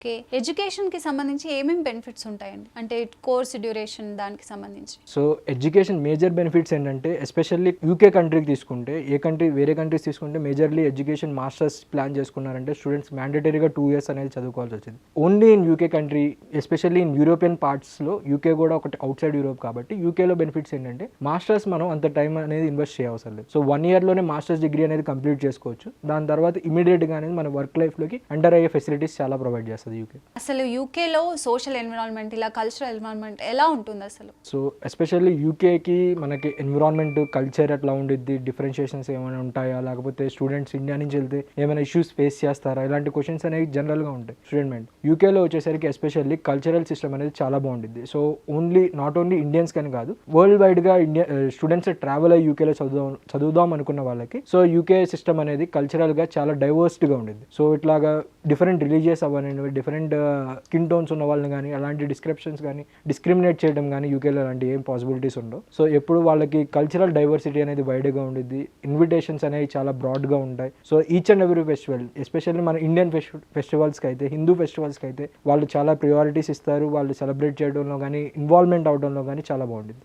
Okay. ఎడ్యుకేషన్‌కి సంబంధించి ఏమేమి బెనిఫిట్స్ ఉంటాయండి? అంటే కోర్స్ డ్యూరేషన్ దానికి సంబంధించి. సో ఎడ్యుకేషన్ మేజర్ బెనిఫిట్స్ ఏంటంటే ఎస్పెషల్లీ యూకే కంట్రీకి తీసుకుంటే వేరే కంట్రీస్ తీసుకుంటే మేజర్లీ ఎడ్యుకేషన్ మాస్టర్స్ ప్లాన్ చేసుకున్నారంటే స్టూడెంట్స్ మ్యాండేటరీగా 2 years అనేది చదువుకోవాల్సి వచ్చింది. Only in UK country especially in European పార్ట్స్లో యూకే కూడా ఒకటి అవుట్ సైడ్ యూరోప్ కాబట్టి యూకేలో బెనిఫిట్స్ ఏంటంటే మాస్టర్స్ మనం అంత టైం అనేది ఇన్వెస్ట్ చేయవసరం లేదు. సో 1 yearలోనే మాస్టర్స్ డిగ్రీ అనేది కంప్లీట్ చేసుకోవచ్చు. దాని తర్వాత ఇమీడియట్గా అనేది మన వర్క్ లైఫ్లోకి ఎంటర్ అయ్యే ఫెసిలిటీస్ చాలా ప్రొవైడ్ చేస్తుంది యూకే. అసలు యూకేలో సోషల్ ఎన్విరాన్మెంట్ ఇలా కల్చరల్ ఎన్విరాన్మెంట్ ఎలా ఉంటుంది అసలు? సో ఎస్పెషల్లీ యూకేకి మనకి ఎన్విరాన్మెంట్ కల్చర్ ఎట్లా ఉండిద్ది, డిఫరెన్షియేషన్స్ ఏమైనా ఉంటాయా, లేకపోతే స్టూడెంట్స్ ఇండియా నుంచి వెళ్తే ఏమైనా ఇష్యూస్ ఫేస్ చేస్తారా, ఇలాంటి క్వశ్చన్స్ అనేవి జనరల్గా ఉంటాయి స్టూడెంట్ మైండ్. యూకేలో వచ్చేసరికి ఎస్పెషల్లీ కల్చరల్ సిస్టమ్ అనేది చాలా బాగుంటుంది. సో నాట్ ఓన్లీ ఇండియన్స్ కానీ కాదు, వరల్డ్ వైడ్గా స్టూడెంట్స్ ట్రావెల్ అయ్యి యూకేలో చదువుదాం అనుకున్న వాళ్ళకి సో యూకే సిస్టమ్ అనేది కల్చరల్గా చాలా డైవర్స్డ్గా ఉండిద్ది. సో ఇట్లాగా డిఫరెంట్ రిలీజియస్ అవ్వనివ్వండి, డిఫరెంట్ స్కిన్ టోన్స్ ఉన్న వాళ్ళని కానీ అలాంటి డిస్క్రిమినేట్ చేయడం కానీ యూకేలో అలాంటి ఏం పాసిబిలిటీస్ ఉండవు. సో ఎప్పుడు వాళ్ళకి కల్చరల్ డైవర్సిటీ అనేది వైడ్గా ఉండిద్ది, ఇన్విటేషన్స్ అనేవి చాలా బ్రాడ్గా ఉంటాయి. So each and every festival especially మన ఇండియన్ ఫెస్టివల్స్కి అయితే, హిందూ ఫెస్టివల్స్కి అయితే వాళ్ళు చాలా ప్రియారిటీస్ ఇస్తారు. వాళ్ళు సెలబ్రేట్ చేయడంలో కానీ, ఇన్వాల్వ్మెంట్ అవడంలో కానీ చాలా బాగుంటుంది.